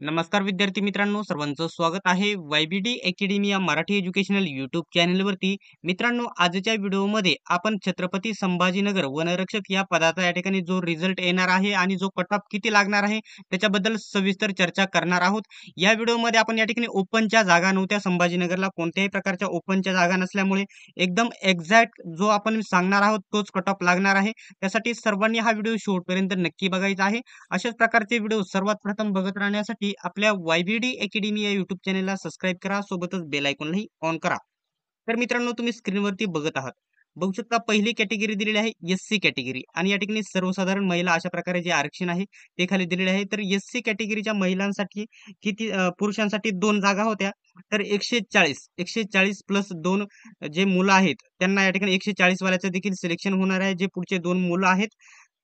नमस्कार विद्यार्थी मित्रांनो, सर्वांचं स्वागत आहे वायबीडी अकॅडमी या मराठी एज्युकेशनल युट्यूब चॅनलवरती. मित्रांनो, आजच्या व्हिडिओमध्ये आपण छत्रपती संभाजीनगर वनरक्षक या पदाचा या ठिकाणी जो रिझल्ट येणार आहे आणि जो कट ऑफ किती लागणार आहे त्याच्याबद्दल सविस्तर चर्चा करणार आहोत. या व्हिडिओमध्ये आपण या ठिकाणी ओपनच्या जागा नव्हत्या, संभाजीनगरला कोणत्याही प्रकारच्या ओपनच्या जागा नसल्यामुळे एकदम एक्झॅक्ट जो आपण सांगणार आहोत तोच कट ऑफ लागणार आहे. त्यासाठी सर्वांनी हा व्हिडिओ शेवटपर्यंत नक्की बघायचा आहे. अशाच प्रकारचे व्हिडिओ सर्वात प्रथम बघत राहण्यासाठी आपल्या वायबीडी अकॅडमी या युट्यूब चॅनलला सबस्क्राईब करा, सोबतच बेल आयकॉनलाही ऑन करा. तर मित्रांनो, तुम्ही स्क्रीनवरती बघत आहात, बघू शकता पहिली कॅटेगरी दिलेली आहे एससी कॅटेगरी आणि या ठिकाणी सर्वसाधारण महिला अशा प्रकारे जे आरक्षण आहे ते खाली दिलेले आहे. तर एससी कॅटेगरीच्या महिलांसाठी किती पुरुषांसाठी 2 जागा होत्या. तर 140 प्लस 2 जे मुलं आहेत त्यांना या ठिकाणी 140 वाल्याचं देखील सिलेक्शन होणार आहे. जे पुढचे 2 मुलं आहेत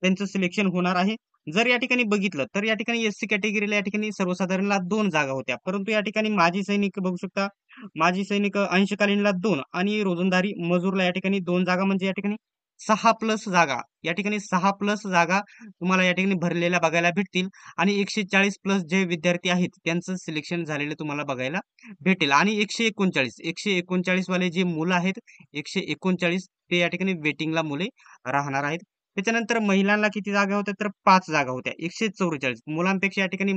त्यांचं सिलेक्शन होणार आहे. जर या ठिकाणी बघितलं तर या ठिकाणी एससी कॅटेगरीला या ठिकाणी सर्वसाधारणला 2 जागा होत्या, परंतु या ठिकाणी माजी सैनिक बघू शकता, माजी सैनिक अंशकालीनला 2 आणि रोजंदारी मजूरला या ठिकाणी 2 जागा, म्हणजे या ठिकाणी 6 प्लस जागा, या ठिकाणी 6 प्लस जागा तुम्हाला या ठिकाणी भरलेल्या बघायला भेटतील. आणि 140 प्लस जे विद्यार्थी आहेत त्यांचं सिलेक्शन झालेलं तुम्हाला बघायला भेटेल. आणि 139 वाले जे मुलं आहेत, 139 ते या ठिकाणी वेटिंगला मुले राहणार आहेत. त्याच्यानंतर महिलांना किती जागा होत्या, तर 5 जागा होत्या. 144 मुलांपेक्षा या ठिकाणी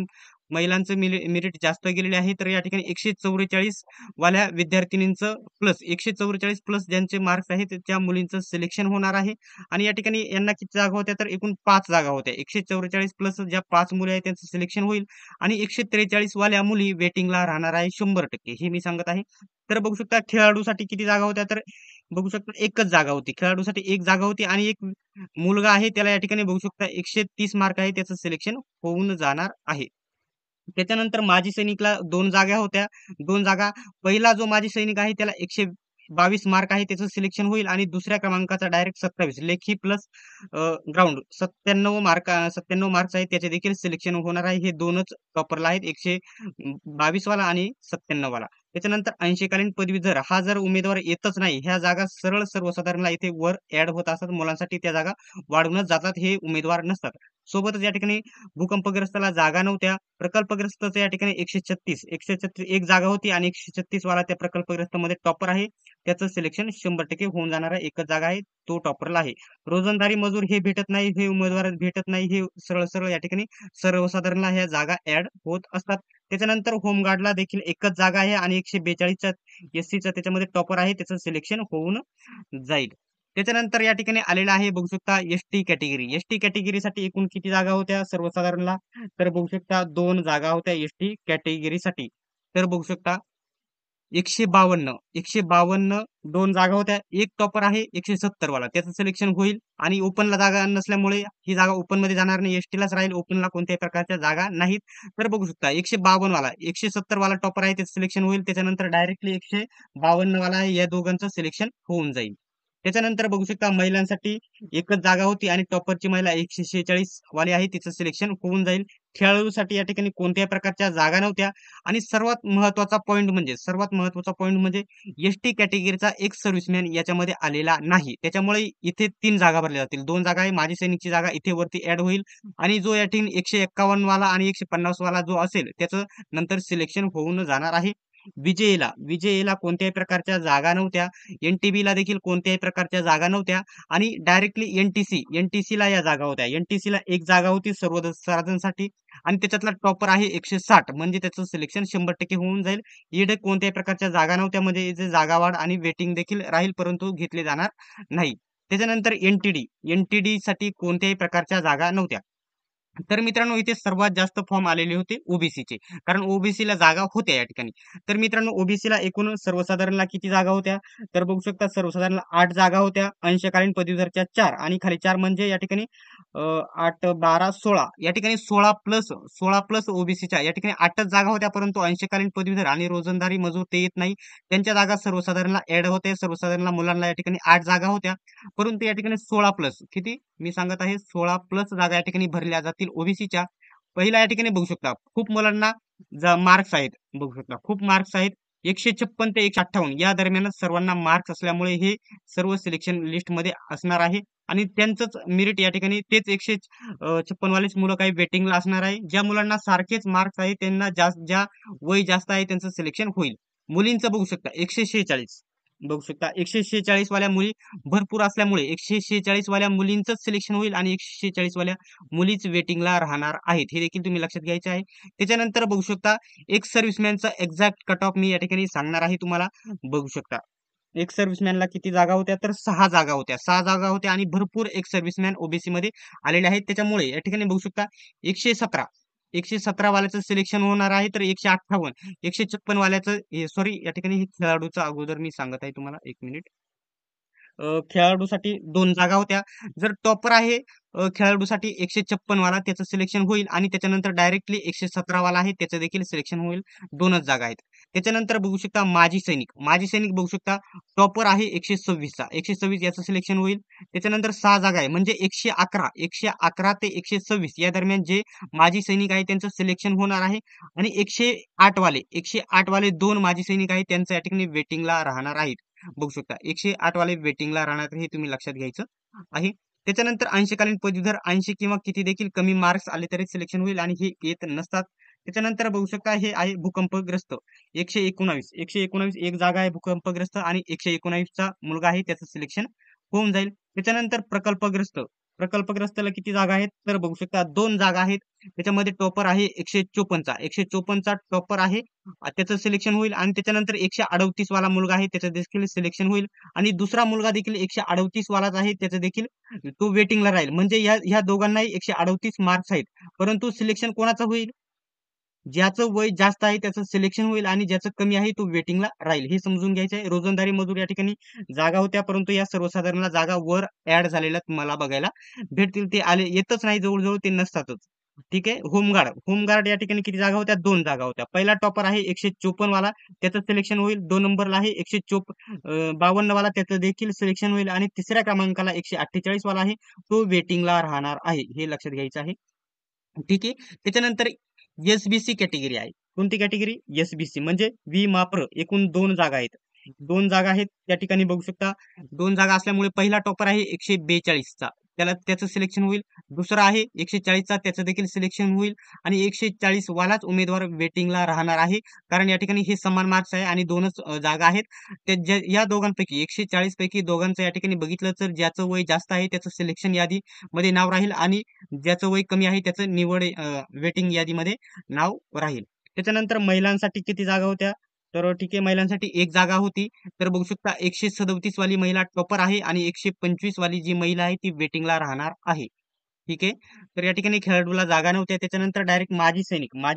महिलांचं मेरिट जास्त गेलेले आहे. तर या ठिकाणी 144 वाल्या विद्यार्थिनींचं प्लस 144 प्लस ज्यांचे मार्क्स आहेत त्या मुलींचं सिलेक्शन होणार आहे. आणि या ठिकाणी यांना किती जागा होत्या, तर एकूण 5 जागा होत्या. 144 प्लस ज्या 5 मुली आहेत त्यांचं सिलेक्शन होईल आणि 143 वाल्या मुली वेटिंगला राहणार आहे 100%, हे मी सांगत आहे. तर बघू शकता खेळाडूसाठी किती जागा होत्या, तर बघू शकता एकच जागा होती. खेळाडूसाठी एक जागा होती आणि एक मुलगा आहे त्याला या ठिकाणी बघू शकता 130 मार्क आहे, त्याचं सिलेक्शन होऊन जाणार आहे. त्याच्यानंतर माजी सैनिकला 2 जागा होत्या. 2 जागा, पहिला जो माजी सैनिक आहे त्याला 122 मार्क आहे, त्याचं सिलेक्शन होईल. आणि दुसऱ्या क्रमांकाचा डायरेक्ट 27 लेखी प्लस ग्राउंड 97 मार्क्स आहेत, त्याचे देखील सिलेक्शन होणार आहे. हे दोनच टॉपरला आहेत, 122 वाला आणि 97 वाला. त्याच्यानंतर 80कालीन पदवीधर हा जर उमेदवार येतच नाही, ह्या जागा सरळ सर्वसाधारणला इथे वर ऍड होत असतात. मुलांसाठी त्या जागा वाढूनच जातात, हे उमेदवार नसतात. सोबतच या ठिकाणी भूकंपग्रस्ताला जागा नव्हत्या. प्रकल्पग्रस्ताचं या ठिकाणी 136 एक जागा होती आणि 136 वाला त्या प्रकल्पग्रस्तामध्ये टॉपर आहे, त्याचं सिलेक्शन 100% होऊन जाणार आहे. एकच जागा आहे, तो टॉपरला आहे. रोजंदारी मजूर हे भेटत नाही, हे उमेदवार भेटत नाही, हे सरळ सरळ या ठिकाणी सर्वसाधारणला ह्या जागा ऍड होत असतात. त्याच्यानंतर होमगार्डला देखील एकच जागा आहे आणि 142चा एससीचा त्याच्यामध्ये टॉपर आहे, त्याचं सिलेक्शन होऊन जाईल. त्याच्यानंतर या ठिकाणी आलेला आहे बघू शकता एसटी कॅटेगरी. एसटी कॅटेगरीसाठी एकूण किती जागा होत्या सर्वसाधारणला, तर बघू शकता 2 जागा होत्या एसटी कॅटेगरीसाठी. तर बघू शकता 152 2 जागा होत्या. एक टॉपर आहे 170 वाला, त्याचं सिलेक्शन होईल. आणि ओपनला जागा नसल्यामुळे ही जागा ओपन मध्ये जाणार नाही, एसटीलाच राहील, ओपनला कोणत्याही प्रकारच्या जागा नाहीत. तर बघू शकता 152 वाला 170 वाला टॉपर आहे, त्याचं सिलेक्शन होईल. त्याच्यानंतर डायरेक्टली 152 वाला आहे, या दोघांचं सिलेक्शन होऊन जाईल. त्याच्यानंतर बघू शकता महिलांसाठी एकच जागा होती आणि टॉपरची महिला 146 वाली आहे, तिचं सिलेक्शन होऊन जाईल. खेळाडूसाठी या ठिकाणी कोणत्याही प्रकारच्या जागा नव्हत्या. आणि सर्वात महत्वाचा पॉइंट म्हणजे एसटी कॅटेगरीचा एक सर्व्हिसमॅन याच्यामध्ये आलेला नाही. त्याच्यामुळे इथे 3 जागा भरल्या जातील. 2 जागा आहे, माजी सैनिकची जागा इथे वरती ऍड होईल. आणि जो या ठिकाणी 151 वाला आणि 150 वाला जो असेल त्याचं नंतर सिलेक्शन होऊन जाणार आहे. विजयला कोणत्याही प्रकारच्या जागा नव्हत्या. एनटीबीला देखील कोणत्याही प्रकारच्या जागा नव्हत्या. आणि डायरेक्टली एनटीसीला या जागा होत्या. एनटीसीला एक जागा होती सर्व साधनांसाठी आणि त्याच्यातला टॉपर आहे 160, म्हणजे त्याचं सिलेक्शन 100% होऊन जाईल. इकडे कोणत्याही प्रकारच्या जागा नव्हत्या, म्हणजे इथे जागा वाढ आणि वेटिंग देखील राहील, परंतु घेतले जाणार नाही. त्याच्यानंतर एनटीडी साठी कोणत्याही प्रकारच्या जागा नव्हत्या. तर मित्रांनो, इथे सर्वात जास्त फॉर्म आलेले होते ओबीसीचे, कारण ओबीसीला जागा होत्या या ठिकाणी. तर मित्रांनो, ओबीसीला एकूण सर्वसाधारणला किती जागा होत्या, तर बघू शकता सर्वसाधारणला 8 जागा होत्या. अंशकालीन पदवीधरच्या 4 आणि खाली 4, म्हणजे या ठिकाणी 8 12 16, या ठिकाणी 16 प्लस ओबीसीच्या या ठिकाणी 8च जागा होत्या. परंतु अंशकालीन पदवीधर आणि रोजंदारी मजूर ते येत नाही, त्यांच्या जागा सर्वसाधारणला ऍड होते. सर्वसाधारणला मुलांना या ठिकाणी 8 जागा होत्या, परंतु या ठिकाणी 16 प्लस किती मी सांगत आहे, 16 प्लस जागा या ठिकाणी भरल्या जातील ओबीसीच्या. पहिला या ठिकाणी बघू शकता खूप मुलांना मार्क्स आहेत, बघू शकता खूप मार्क्स आहेत. 156 ते 158 या दरम्यानच सर्वांना मार्क्स असल्यामुळे हे सर्व सिलेक्शन लिस्ट मध्ये असणार आहे. आणि त्यांचंच मेरिट या ठिकाणी तेच 156 वालेच मुलं काही वेटिंगला असणार आहे. ज्या मुलांना सारखेच मार्क्स आहे त्यांना ज्या वय जास्त आहे त्यांचं सिलेक्शन होईल. मुलींचं बघू शकता 146 बघू शकता 146 वाल्या मुली भरपूर असल्यामुळे 146 वाल्या मुलींचंच सिलेक्शन होईल आणि 146 वाल्या मुलीच वेटिंगला राहणार आहेत. हे देखील तुम्ही लक्षात घ्यायचे आहे. त्याच्यानंतर बघू शकता एक सर्व्हिसमॅनचा एक्झॅक्ट कट ऑफ मी या ठिकाणी सांगणार आहे तुम्हाला. बघू शकता एक सर्व्हिसमॅनला किती जागा होत्या तर 6 जागा होत्या. 6 जागा होत्या आणि भरपूर एक सर्व्हिसमॅन ओबीसी मध्ये आलेले आहेत. त्याच्यामुळे या ठिकाणी बघू शकता 117 117 वाल्याचं सिलेक्शन होणार आहे तर 158 156 वाल्याचं सॉरी या ठिकाणी हे खेळाडूचा अगोदर मी सांगत आहे तुम्हाला 1 मिनिट. खेळाडूसाठी 2 जागा होत्या. जर टॉपर आहे खेळाडूसाठी 156 वाला त्याचं सिलेक्शन होईल आणि त्याच्यानंतर डायरेक्टली 117 वाला आहे त्याचं देखील सिलेक्शन होईल. 2च जागा आहेत. त्याच्यानंतर बघू शकता माजी सैनिक. माजी सैनिक बघू शकता टॉपर आहे 126 चा. 126 याचं सिलेक्शन होईल. त्याच्यानंतर 6 जागा आहे म्हणजे 111 ते 126 या दरम्यान जे माजी सैनिक आहे त्यांचं सिलेक्शन होणार आहे आणि 108 वाले 2 माजी सैनिक आहेत त्यांचं या ठिकाणी वेटिंगला राहणार आहेत. बघू शकता 108 वाले वेटिंगला राहणार हे तुम्ही लक्षात घ्यायचं आहे. त्याच्यानंतर अंशकालीन पदवीधर 80 किंवा किती देखील कमी मार्क्स आले तरी सिलेक्शन होईल आणि हे येत नसतात. त्याच्यानंतर बघू शकता हे आहे भूकंपग्रस्त 119 एक जागा आहे भूकंपग्रस्त आणि 119 चा मुलगा आहे त्याचं सिलेक्शन होऊन जाईल. त्याच्यानंतर प्रकल्पग्रस्तला किती जागा आहेत तर बघू शकता 2 जागा आहेत. त्याच्यामध्ये टॉपर आहे 154 चा टॉपर आहे त्याचं सिलेक्शन होईल आणि त्याच्यानंतर 138 वाला मुलगा आहे त्याचं देखील सिलेक्शन होईल आणि दुसरा मुलगा देखील 138 वालाच आहे त्याचं देखील तो वेटिंगला राहील. म्हणजे ह्या दोघांनाही 138 मार्क्स आहेत. परंतु सिलेक्शन कोणाचं होईल? ज्याचं वय जास्त आहे त्याचं सिलेक्शन होईल आणि ज्याचं कमी आहे तो वेटिंगला राहील. हे समजून घ्यायचं आहे. रोजंदारी मजूर या ठिकाणी जागा होत्या परंतु या सर्वसाधारण जागा वर ऍड झालेल्या मला बघायला भेटतील. ते आले येतच नाही जवळ ते नसतातच. ठीक आहे. होमगार्ड या ठिकाणी किती जागा होत्या 2 जागा होत्या. पहिला टॉपर आहे 154 वाला त्याचं सिलेक्शन होईल. 2 नंबरला आहे 152 वाला त्याचं देखील सिलेक्शन होईल आणि तिसऱ्या क्रमांकाला 148 वाला आहे तो वेटिंगला राहणार आहे. हे लक्षात घ्यायचं आहे. ठीक आहे. त्याच्यानंतर एसबीसी कॅटेगरी आहे. कोणती कॅटेगरी? एसबीसी म्हणजे विमाप्र. एकूण 2 जागा आहेत. 2 जागा आहेत त्या ठिकाणी बघू शकता. 2 जागा असल्यामुळे पहिला टॉपर आहे 142 चा त्याचं सिलेक्शन होईल. दुसरा आहे 140 चा त्याचं देखील सिलेक्शन होईल आणि 140 वालाच उमेदवार वेटिंगला राहणार आहे. कारण या ठिकाणी हे समान मार्क्स आहे आणि 2च जागा आहेत. या दोघांपैकी 140 पैकी दोघांचं या ठिकाणी बघितलं तर ज्याचं वय जास्त आहे त्याचं सिलेक्शन यादीमध्ये नाव राहील आणि ज्याचं वय कमी आहे त्याचं वेटिंग यादीमध्ये नाव राहील. त्याच्यानंतर महिलांसाठी किती जागा होत्या? तर ठीक आहे महिलांसाठी 1 जागा होती. तर बघू शकता 137 वाली महिला टॉपर आहे आणि 125 वाली जी महिला आहे ती वेटिंगला राहणार आहे. ठीक आहे. तर या ठिकाणी खेळाडूला जागा नव्हत्या. त्याच्यानंतर डायरेक्ट माजी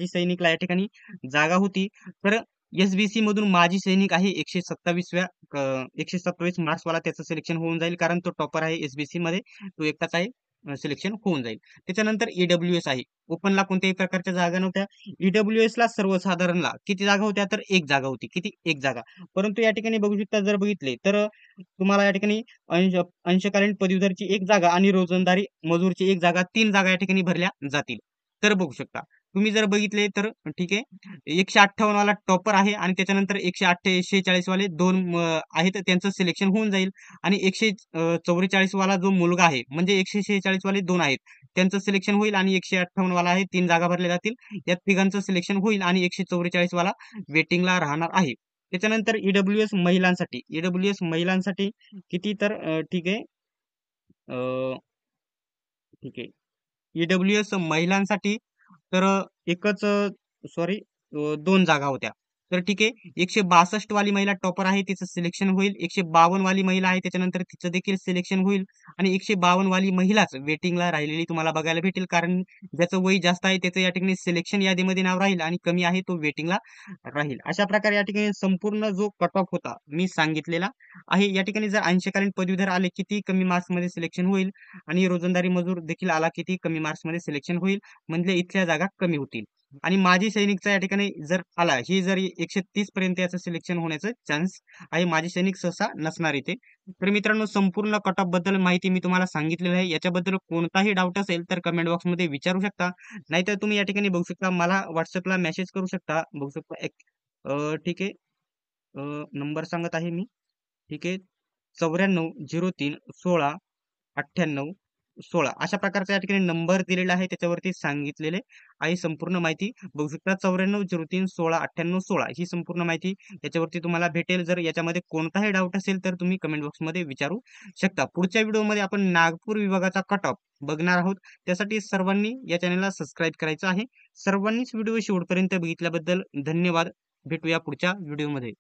सैनिकला या ठिकाणी जागा होती. तर एसबीसी मधून माजी सैनिक आहे 127 मार्क्सवाला त्याचं सिलेक्शन होऊन जाईल कारण तो टॉपर आहे एसबीसी मध्ये तो एकटाच आहे सिलेक्शन होऊन जाईल. त्याच्यानंतर ईडब्ल्यूएस आहे. ओपनला कोणत्याही प्रकारच्या जागा नव्हत्या. ईडब्ल्यूएस ला सर्वसाधारणला किती जागा होत्या तर 1 जागा होती. किती? 1 जागा. परंतु या ठिकाणी बघू शकता जर बघितले तर तुम्हाला या ठिकाणी अंशकालीन पदवीधरची 1 जागा आणि रोजंदारी मजूरची 1 जागा 3 जागा या ठिकाणी भरल्या जातील. तर बघू शकता. तुम्ही जर बघितले तर ठीक आहे. 158 वाला टॉपर आहे आणि त्याच्यानंतर 146 वाले 2 आहेत त्यांचं सिलेक्शन होऊन जाईल आणि 144 वाला जो मुलगा आहे म्हणजे 146 वाले 2 आहेत त्यांचं सिलेक्शन होईल आणि 158 वाला आहे 3 जागा भरल्या जातील. या तिघांचं सिलेक्शन होईल आणि 144 वाला वेटिंगला राहणार आहे. त्याच्यानंतर ईडब्ल्यूएस महिलांसाठी किती तर ठीक आहे. ठीक आहे. ईडब्ल्यूएस महिलांसाठी तर एकच सॉरी 2 जागा होत्या. तर ठीक आहे. 162 वाली महिला टॉपर आहे तिचं सिलेक्शन होईल. 152 वाली महिला आहे त्याच्यानंतर तिचं देखील सिलेक्शन होईल आणि 152 वाली महिलाच वेटिंगला राहिलेली तुम्हाला बघायला भेटेल कारण ज्याचं वय जास्त आहे त्याचं या ठिकाणी सिलेक्शन यादीमध्ये नाव राहील आणि कमी आहे तो वेटिंगला राहील. अशा प्रकारे या ठिकाणी संपूर्ण जो कट ऑफ होता मी सांगितलेला आहे. या ठिकाणी जर अंशकालीन पदवीधर आले किती कमी मार्क्समध्ये सिलेक्शन होईल आणि रोजंदारी मजूर देखील आला किती कमी मार्क्समध्ये सिलेक्शन होईल म्हणजे इथल्या जागा कमी होतील. आणि माजी सैनिकचा या ठिकाणी जर आला ही जर 130 पर्यंत याचं सिलेक्शन होण्याचं चान्स आहे. माजी सैनिक सहसा नसणार इथे. तर मित्रांनो संपूर्ण कट ऑफ बद्दल माहिती मी तुम्हाला सांगितलेली आहे. याच्याबद्दल कोणताही डाऊट असेल तर कमेंट बॉक्समध्ये विचारू शकता. नाहीतर तुम्ही या ठिकाणी बघू शकता मला व्हॉट्सअपला मेसेज करू शकता. बघू शकता ठीक आहे. नंबर सांगत आहे मी. ठीक आहे. 94 03 16 9816 अशा प्रकारचा या ठिकाणी नंबर दिलेला आहे, त्याच्यावरती सांगितलेले आहे संपूर्ण माहिती बघू शकता. 9403169816 ही संपूर्ण माहिती याच्यावरती तुम्हाला भेटेल. जर याच्यामध्ये कोणताही डाऊट असेल तर तुम्ही कमेंट बॉक्समध्ये विचारू शकता. पुढच्या व्हिडिओमध्ये आपण नागपूर विभागाचा कट ऑफ बघणार आहोत. त्यासाठी सर्वांनी या चॅनलला सबस्क्राईब करायचं आहे. सर्वांनीच व्हिडिओ शेवटपर्यंत बघितल्याबद्दल धन्यवाद. भेटूया पुढच्या व्हिडिओमध्ये.